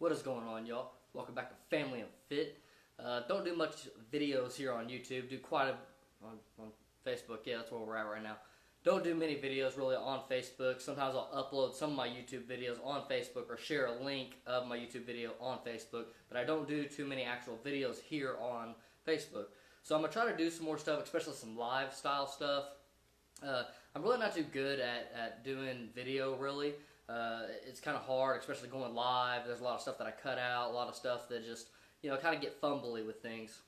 What is going on, y'all? Welcome back to Family and Fit. Don't do much videos here on YouTube. Do quite a on Facebook. Yeah, that's where we're at right now. Don't do many videos really on Facebook. Sometimes I'll upload some of my YouTube videos on Facebook or share a link of my YouTube video on Facebook. But I don't do too many actual videos here on Facebook. So I'm gonna try to do some more stuff, especially some live style stuff. I'm really not too good at doing video, really. It's kind of hard, especially going live. There's a lot of stuff that I cut out, a lot of stuff that just, kind of get fumbly with things.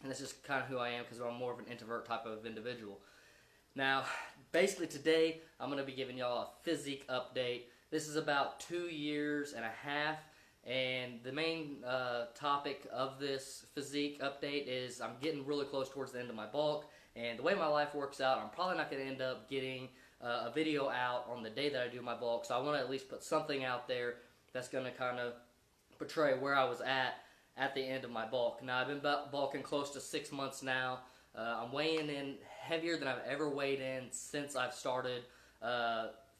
And it's just kind of who I am because I'm more of an introvert type of individual. Now, basically today, I'm going to be giving y'all a physique update. This is about 2 years and a half. And the main topic of this physique update is I'm getting really close towards the end of my bulk. And the way my life works out, I'm probably not going to end up getting a video out on the day that I do my bulk. So I want to at least put something out there that's going to kind of portray where I was at the end of my bulk. Now, I've been bulking close to 6 months now. I'm weighing in heavier than I've ever weighed in since I've started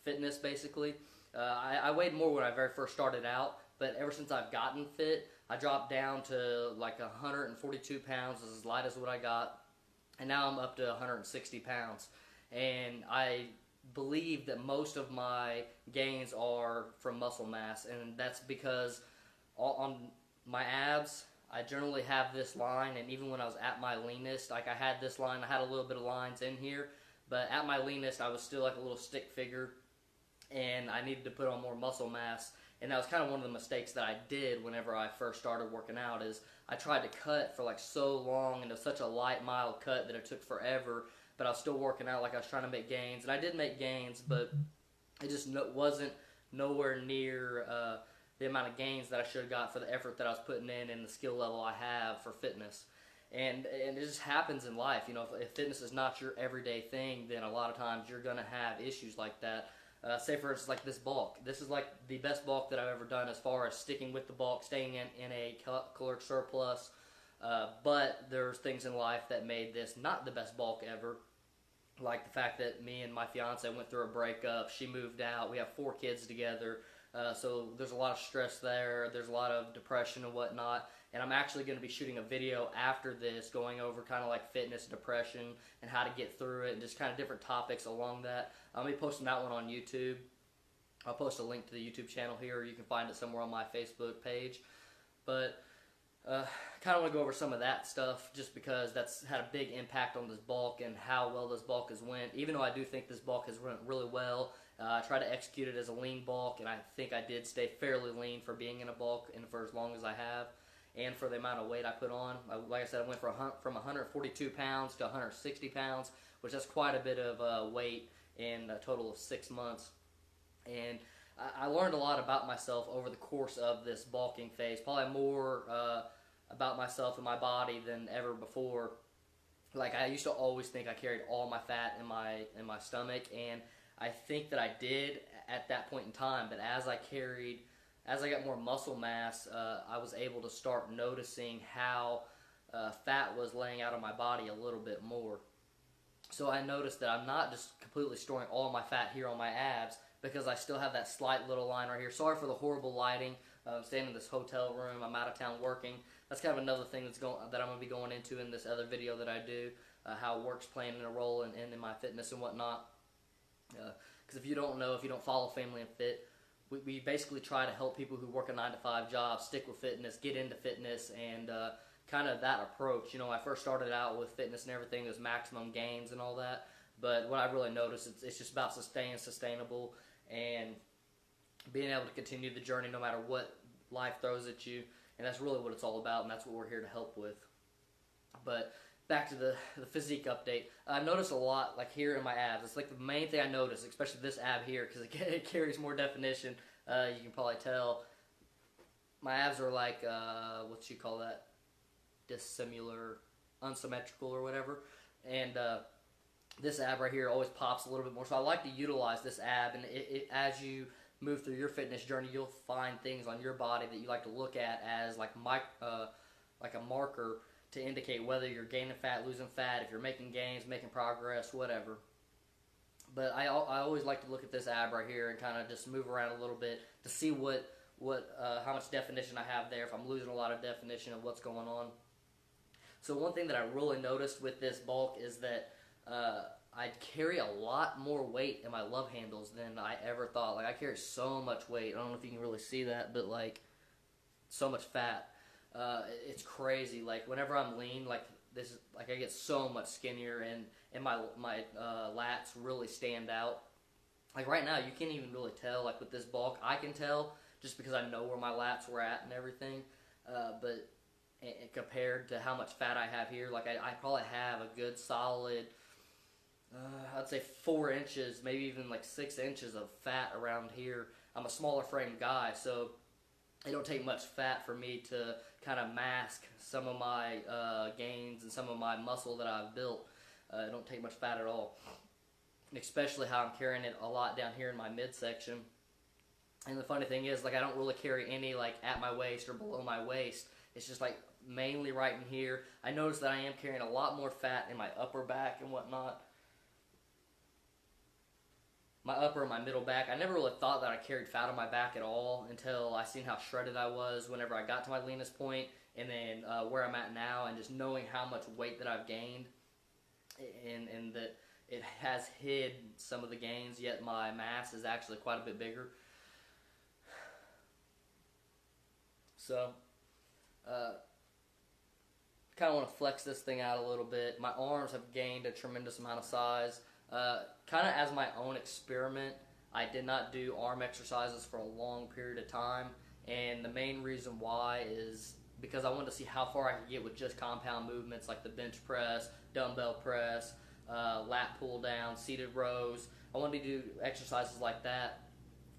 fitness, basically. I weighed more when I very first started out, but ever since I've gotten fit, I dropped down to like 142 pounds, as light as what I got. And now I'm up to 160 pounds. And I believe that most of my gains are from muscle mass. And that's because on my abs, I generally have this line. And even when I was at my leanest, like I had this line, I had a little bit of lines in here. But at my leanest, I was still like a little stick figure. And I needed to put on more muscle mass. And that was kind of one of the mistakes that I did whenever I first started working out, is I tried to cut for like so long, and it was such a light, mild cut that it took forever, but I was still working out like I was trying to make gains. And I did make gains, but it just wasn't nowhere near the amount of gains that I should have got for the effort that I was putting in and the skill level I have for fitness. And it just happens in life. If fitness is not your everyday thing, then a lot of times you're going to have issues like that. Say for instance, like this bulk. This is like the best bulk that I've ever done as far as sticking with the bulk, staying in a caloric surplus. But there's things in life that made this not the best bulk ever. Like the fact that me and my fiance went through a breakup. She moved out. We have 4 kids together. So there's a lot of stress there. There's a lot of depression and whatnot. And I'm actually going to be shooting a video after this going over kind of like fitness, depression, and how to get through it, and just kind of different topics along that. I'll be posting that one on YouTube. I'll post a link to the YouTube channel here, or you can find it somewhere on my Facebook page. But kind of want to go over some of that stuff just because that's had a big impact on this bulk and how well this bulk has went. Even though I do think this bulk has went really well, I try to execute it as a lean bulk, and I think I did stay fairly lean for being in a bulk and for as long as I have, and for the amount of weight I put on. Like I said, I went from 142 pounds to 160 pounds, which is quite a bit of weight in a total of 6 months. And I learned a lot about myself over the course of this bulking phase, probably more about myself and my body than ever before. Like, I used to always think I carried all my fat in my stomach, and I think that I did at that point in time. But as I got more muscle mass, I was able to start noticing how fat was laying out on my body a little bit more. So I noticed that I'm not just completely storing all my fat here on my abs, because I still have that slight little line right here. Sorry for the horrible lighting. I'm staying in this hotel room. I'm out of town working. That's kind of another thing that I'm going to be going into in this other video that I do, how work's playing a role in my fitness and whatnot. Because if you don't know, if you don't follow Family and Fit, we basically try to help people who work a 9-to-5 job stick with fitness, get into fitness, and kind of that approach. I first started out with fitness and everything. There's maximum gains and all that. But what I really noticed, it's just about staying sustainable and being able to continue the journey no matter what life throws at you. And that's really what it's all about, and that's what we're here to help with. But back to the physique update. I noticed a lot, like here in my abs. It's like the main thing I noticed, especially this ab here, because it carries more definition. You can probably tell my abs are like, what you call that? Dissimilar, unsymmetrical or whatever. And this ab right here always pops a little bit more. So I like to utilize this ab, and as you move through your fitness journey, you'll find things on your body that you like to look at as like a marker to indicate whether you're gaining fat, losing fat, if you're making gains, making progress, whatever. But I always like to look at this ab right here and kind of just move around a little bit to see what how much definition I have there, if I'm losing a lot of definition of what's going on. So one thing that I really noticed with this bulk is that I carry a lot more weight in my love handles than I ever thought. Like, I carry so much weight. I don't know if you can really see that, but like, so much fat. It's crazy. Like, whenever I'm lean, like this, like I get so much skinnier, and my lats really stand out. Like right now, you can't even really tell. Like with this bulk, I can tell just because I know where my lats were at and everything. But compared to how much fat I have here, like I probably have a good solid, I'd say 4 inches, maybe even like 6 inches of fat around here. I'm a smaller frame guy, so it don't take much fat for me to kind of mask some of my gains and some of my muscle that I've built. It don't take much fat at all. And especially how I'm carrying it a lot down here in my midsection. And the funny thing is, like, I don't really carry any like at my waist or below my waist. It's just like mainly right in here. I notice that I am carrying a lot more fat in my upper back and whatnot. My upper and my middle back. I never really thought that I carried fat on my back at all until I seen how shredded I was whenever I got to my leanest point, and then where I'm at now, and just knowing how much weight that I've gained, and that it has hid some of the gains, yet my mass is actually quite a bit bigger. So, kind of want to flex this thing out a little bit. My arms have gained a tremendous amount of size. Kind of as my own experiment, I did not do arm exercises for a long period of time, and the main reason why is because I wanted to see how far I could get with just compound movements like the bench press, dumbbell press, lat pull down, seated rows. I wanted to do exercises like that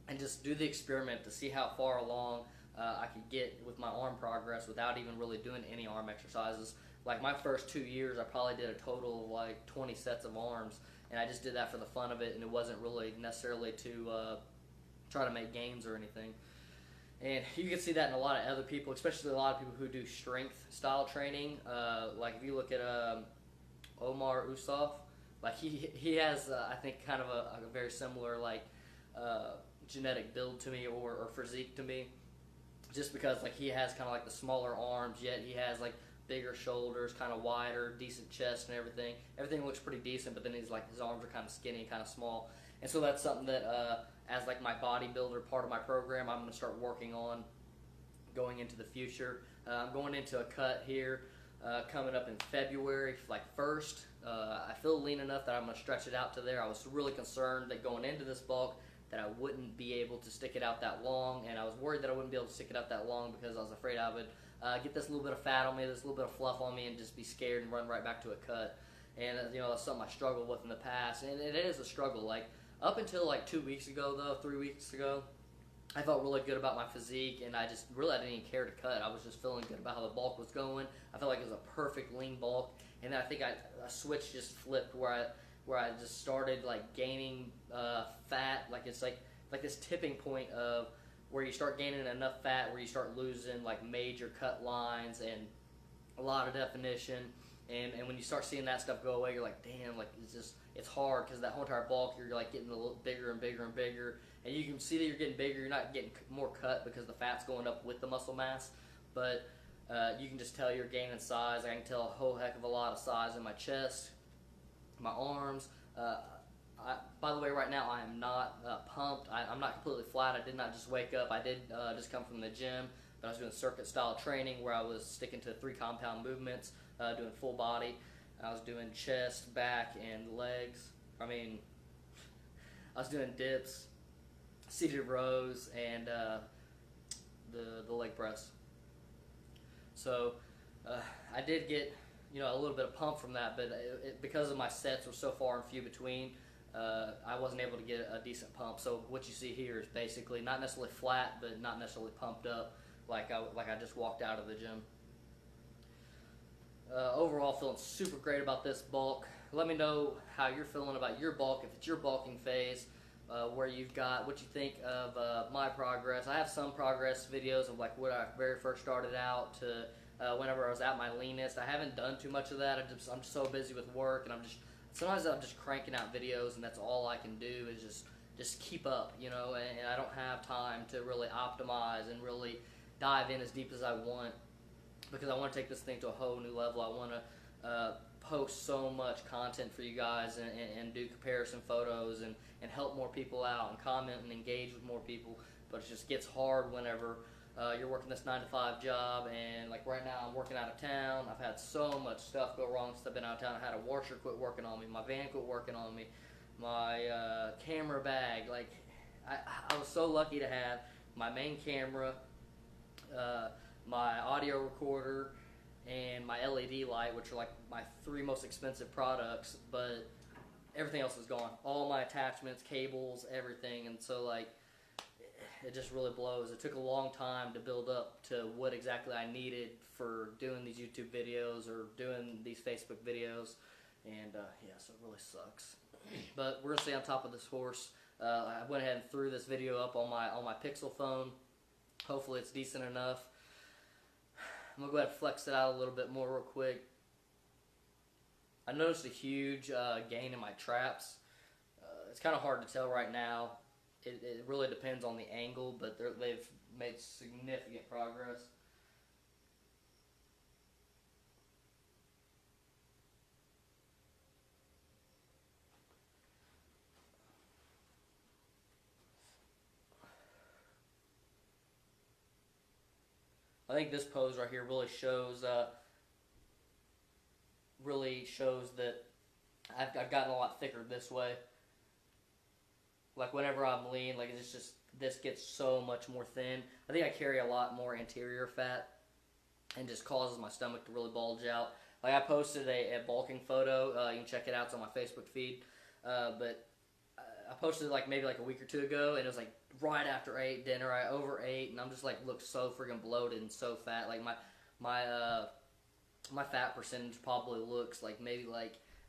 and just do the experiment to see how far along I could get with my arm progress without even really doing any arm exercises. Like my first 2 years, I probably did a total of like 20 sets of arms, and I just did that for the fun of it, and it wasn't really necessarily to try to make gains or anything. And you can see that in a lot of other people, especially a lot of people who do strength style training. Like if you look at Omar Usaf, like he has I think kind of a very similar like genetic build to me, or physique to me, just because like he has kind of like the smaller arms, yet he has like bigger shoulders, kind of wider, decent chest and everything. Everything looks pretty decent, but then he's like his arms are kind of skinny, kind of small. And so that's something that as like my bodybuilder part of my program, I'm going to start working on going into the future. I'm going into a cut here coming up in February, like 1st. I feel lean enough that I'm going to stretch it out to there. I was really concerned that going into this bulk that I wouldn't be able to stick it out that long, and I was worried that I wouldn't be able to stick it out that long because I was afraid I would get this little bit of fat on me, this little bit of fluff on me, and just be scared and run right back to a cut. And you know, that's something I struggled with in the past, and it is a struggle. Like up until like 2 weeks ago, though, 3 weeks ago, I felt really good about my physique, and I didn't even care to cut. I was just feeling good about how the bulk was going. I felt like it was a perfect lean bulk, and then I think a switch just flipped where I just started like gaining fat. Like it's like this tipping point of where you start gaining enough fat where you start losing like major cut lines and a lot of definition, and when you start seeing that stuff go away, you're like, damn, like it's hard, because that whole entire bulk, you're like getting a little bigger and bigger and bigger, and you can see that you're getting bigger. You're not getting more cut because the fat's going up with the muscle mass, but you can just tell you're gaining size. I can tell a whole heck of a lot of size in my chest, my arms. By the way, right now I am not pumped. I'm not completely flat. I did not just wake up. I did just come from the gym, but I was doing circuit style training where I was sticking to 3 compound movements, doing full body. I was doing chest, back, and legs. I was doing dips, seated rows, and the leg press. So I did get a little bit of pump from that, but because of my sets were so far and few between, I wasn't able to get a decent pump. So what you see here is basically not necessarily flat, but not necessarily pumped up like I just walked out of the gym. Overall, feeling super great about this bulk. Let me know how you're feeling about your bulk, if it's your bulking phase, where you've got, what you think of my progress. I have some progress videos of like when I very first started out to whenever I was at my leanest. I haven't done too much of that. I'm just so busy with work, and sometimes I'm just cranking out videos, and that's all I can do is just just keep up, you know, and I don't have time to really optimize and really dive in as deep as I want, because I want to take this thing to a whole new level. I want to post so much content for you guys, and do comparison photos, and help more people out, and comment and engage with more people. But it just gets hard whenever you're working this 9-to-5 job, and like right now I'm working out of town. I've had so much stuff go wrong since I've been out of town. I had a washer quit working on me, my van quit working on me, my camera bag. Like I was so lucky to have my main camera, my audio recorder, and my LED light, which are like my 3 most expensive products, but everything else is gone. All my attachments, cables, everything, and so like it just really blows. It took a long time to build up to what exactly I needed for doing these YouTube videos or doing these Facebook videos, and yeah, so it really sucks. But we're gonna stay on top of this horse. I went ahead and threw this video up on my Pixel phone. Hopefully it's decent enough. I'm going to go ahead and flex it out a little bit more real quick. I noticed a huge gain in my traps. It's kind of hard to tell right now. It really depends on the angle, but they've made significant progress. I think this pose right here really shows that I've gotten a lot thicker this way. Like whenever I'm lean, like it's just, this gets so much more thin. I think I carry a lot more anterior fat, and just causes my stomach to really bulge out. Like I posted a bulking photo. You can check it out. It's on my Facebook feed. But I posted it maybe a week or 2 ago, and it was like right after I ate dinner. I overate, and I'm just look so freaking bloated and so fat. Like my fat percentage probably looks maybe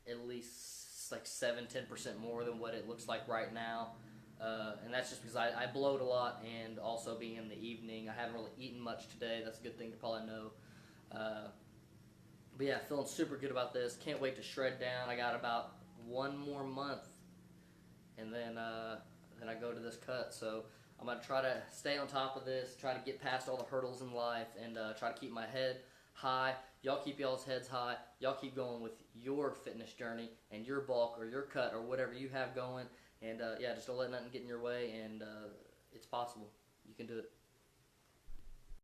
at least 7-10% more than what it looks like right now. And that's just because I bloat a lot, and also being in the evening. I haven't really eaten much today. That's a good thing to probably know. But yeah, feeling super good about this. Can't wait to shred down. I got about 1 more month, and then I go to this cut. So I'm going to try to stay on top of this, try to get past all the hurdles in life, and try to keep my head high. Y'all keep y'all's heads high. Y'all keep going with your fitness journey and your bulk or your cut or whatever you have going. And yeah, just don't let nothing get in your way, and it's possible. You can do it.